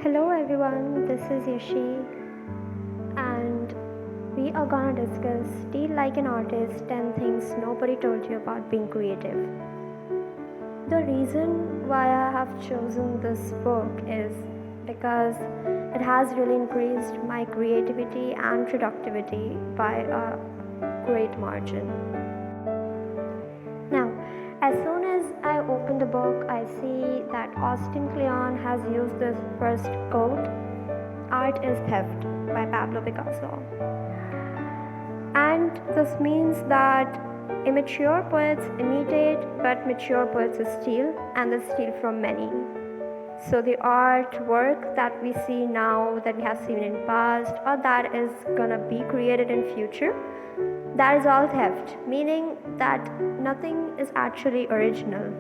Hello everyone, this is Yashi and we are gonna discuss Steal Like an Artist 10 Things Nobody Told You About Being Creative. The reason why I have chosen this book is because it has really increased my creativity and productivity by a great margin. Now, as soon as I open the book, I see that Austin Kleon has used this first quote, "Art is theft" by Pablo Picasso. And this means that immature poets imitate, but mature poets steal, and they steal from many. So the artwork that we see now, that we have seen in past, or that is gonna be created in future, that is all theft, meaning that nothing is actually original.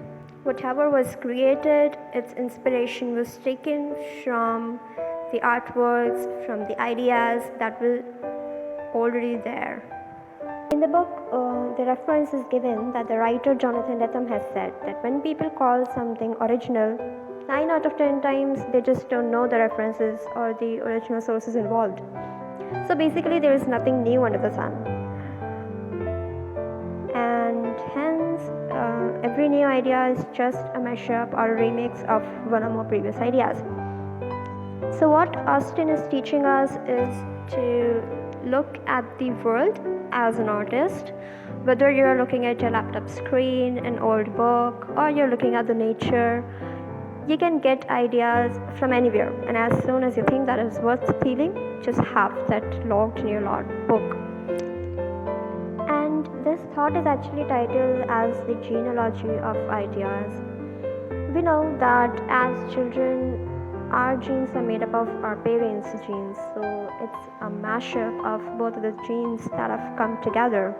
Whatever was created, its inspiration was taken from the artworks, from the ideas that were already there. In the book, the reference is given that the writer Jonathan Lethem has said that when people call something original, 9 out of 10 times they just don't know the references or the original sources involved. So basically there is nothing new under the sun. And hence, every new idea is just a mashup or a remix of one or more previous ideas. So what Austin is teaching us is to look at the world as an artist, whether you're looking at your laptop screen, an old book, or you're looking at the nature. You can get ideas from anywhere, and as soon as you think that is worth stealing, just have that logged in your book. And this thought is actually titled as the Genealogy of Ideas. We know that as children, our genes are made up of our parents' genes, so it's a mashup of both of the genes that have come together.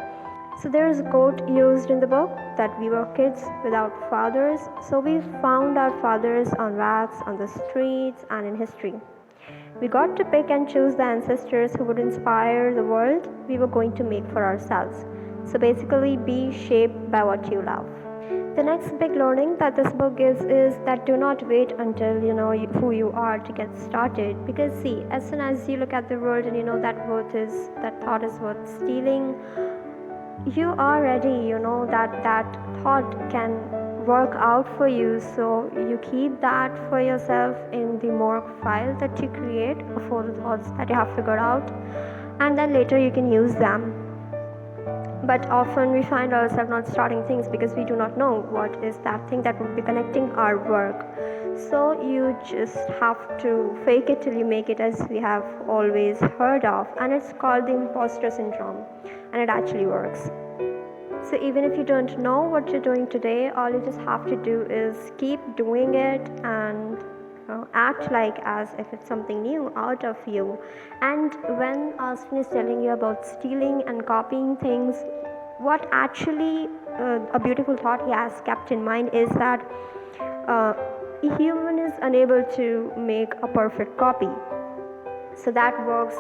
So there is a quote used in the book that we were kids without fathers, so we found our fathers on wax, on the streets, and in history. We got to pick and choose the ancestors who would inspire the world we were going to make for ourselves. So basically, be shaped by what you love. The next big learning that this book gives is that do not wait until you know who you are to get started. Because see, as soon as you look at the world and you know that thought is worth stealing, you are ready. You know that thought can work out for you, so you keep that for yourself in the morgue file that you create of all the thoughts that you have figured out, and then later you can use them. But often we find ourselves not starting things because we do not know what is that thing that would be connecting our work. So you just have to fake it till you make it, as we have always heard of, and it's called the Imposter Syndrome, and it actually works. So even if you don't know what you're doing today, all you just have to do is keep doing it and act like as if it's something new out of you. And when Austin is telling you about stealing and copying things, what actually a beautiful thought he has kept in mind is that a human is unable to make a perfect copy. So that works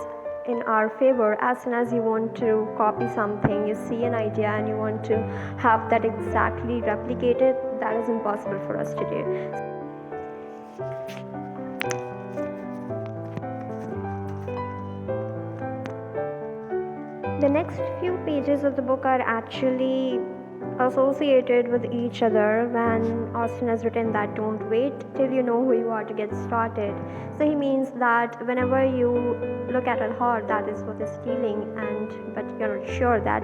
in our favor. As soon as you want to copy something, you see an idea and you want to have that exactly replicated, that is impossible for us to do. The next few pages of the book are actually associated with each other when Austin has written that don't wait till you know who you are to get started. So he means that whenever you look at a thought that is what is stealing, but you're not sure that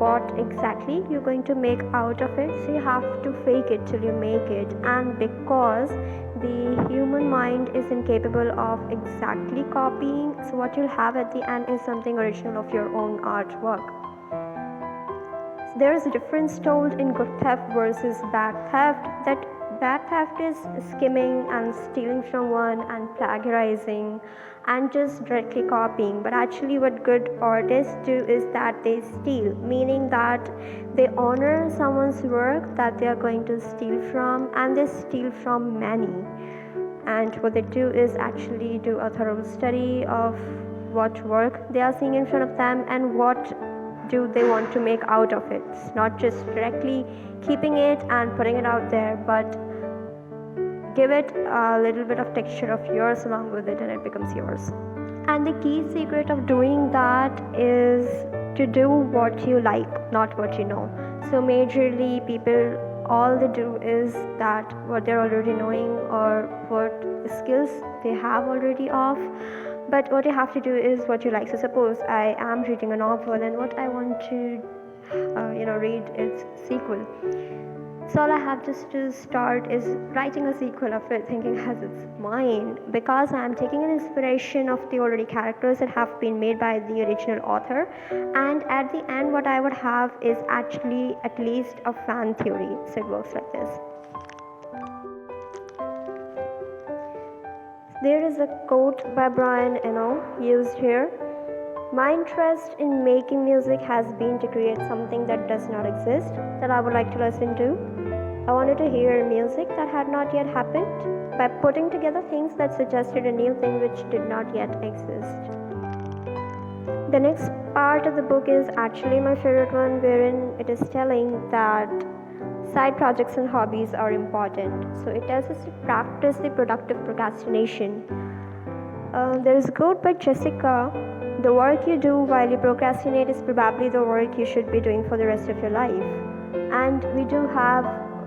what exactly you're going to make out of it, so you have to fake it till you make it. And because the human mind is incapable of exactly copying, so what you'll have at the end is something original of your own artwork. So there is a difference told in good theft versus bad theft, that bad theft is skimming and stealing from one and plagiarizing and just directly copying. But actually what good artists do is that they steal, meaning that they honor someone's work that they are going to steal from, and they steal from many. And what they do is actually do a thorough study of what work they are seeing in front of them and what do they want to make out of it. It's not just directly keeping it and putting it out there, but give it a little bit of texture of yours along with it, and it becomes yours. And the key secret of doing that is to do what you like, not what you know. So majorly people, all they do is that what they're already knowing or what skills they have already of. But what you have to do is what you like. So suppose I am reading a novel and what I want to read is sequel. So all I have just to start is writing a sequel of it, thinking as it's mine, because I'm taking an inspiration of the already characters that have been made by the original author, and at the end what I would have is actually at least a fan theory. So it works like this. There is a quote by Brian Eno used here. My interest in making music has been to create something that does not exist, that I would like to listen to. I wanted to hear music that had not yet happened by putting together things that suggested a new thing which did not yet exist. The next part of the book is actually my favorite one, wherein it is telling that side projects and hobbies are important. So it tells us to practice the productive procrastination. There is a quote by Jessica. The work you do while you procrastinate is probably the work you should be doing for the rest of your life. And we do have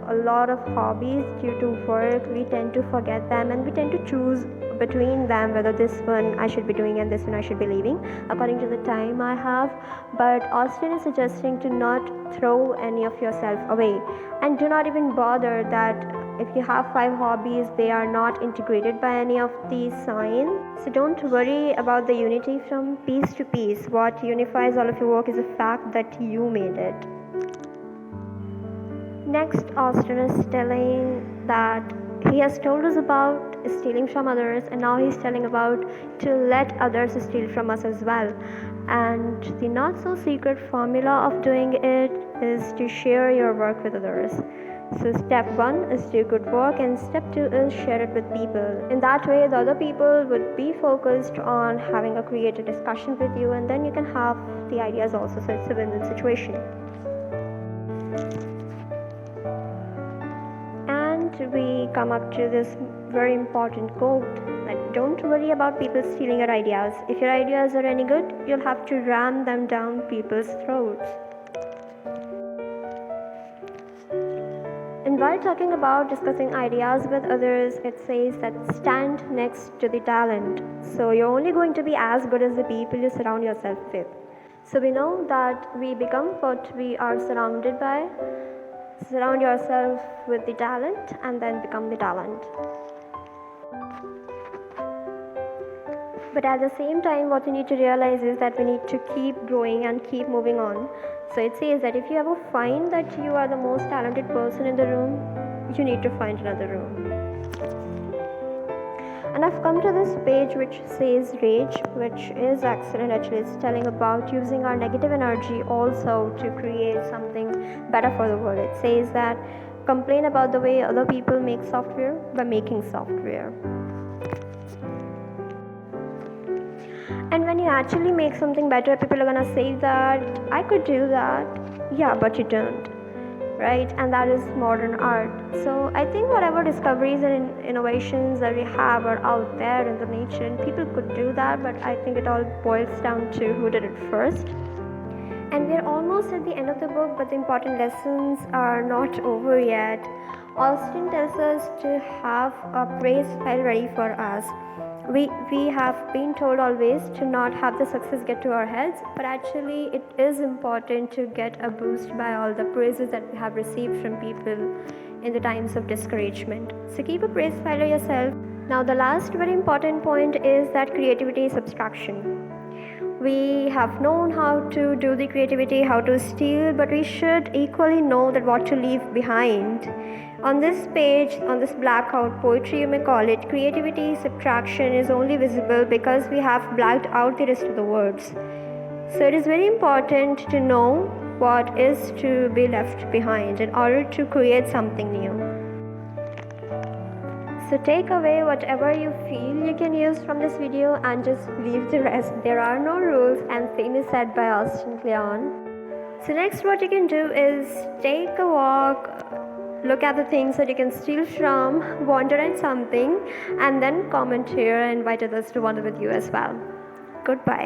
a lot of hobbies due to work. We tend to forget them and we tend to choose between them whether this one I should be doing and this one I should be leaving according to the time I have. But Austin is suggesting to not throw any of yourself away, and do not even bother that if you have 5 hobbies, they are not integrated by any of these signs. So don't worry about the unity from piece to piece. What unifies all of your work is the fact that you made it. Next, Austin is telling that he has told us about stealing from others, and now he's telling about to let others steal from us as well. And the not so secret formula of doing it is to share your work with others. So step 1 is do good work, and step 2 is share it with people. In that way, the other people would be focused on having a creative discussion with you, and then you can have the ideas also. So it's a win-win situation. We come up to this very important quote, that don't worry about people stealing your ideas. If your ideas are any good, you'll have to ram them down people's throats. And while talking about discussing ideas with others, it says that stand next to the talent. So you're only going to be as good as the people you surround yourself with. So we know that we become what we are surrounded by. Surround yourself with the talent and then become the talent. But at the same time, what you need to realize is that we need to keep growing and keep moving on. So it says that if you ever find that you are the most talented person in the room, you need to find another room. And I've come to this page which says rage, which is excellent. Actually, it's telling about using our negative energy also to create something better for the world. It says that complain about the way other people make software by making software. And when you actually make something better, people are gonna say that I could do that. Yeah, but you don't. Right? And that is modern art. So I think whatever discoveries and innovations that we have are out there in the nature, and people could do that, but I think it all boils down to who did it first. And we're almost at the end of the book, but the important lessons are not over yet. Austin tells us to have a praise file ready for us. We have been told always to not have the success get to our heads, but actually it is important to get a boost by all the praises that we have received from people in the times of discouragement. So keep a praise file yourself. Now the last very important point is that creativity is abstraction. We have known how to do the creativity, how to steal, but we should equally know that what to leave behind. On this page, on this blackout poetry you may call it, creativity subtraction is only visible because we have blacked out the rest of the words. So it is very important to know what is to be left behind in order to create something new. So take away whatever you feel you can use from this video and just leave the rest. There are no rules, and same is said by Austin Kleon. So next what you can do is take a walk, look at the things that you can steal from, wonder at something, and then comment here and invite others to wonder with you as well. Goodbye.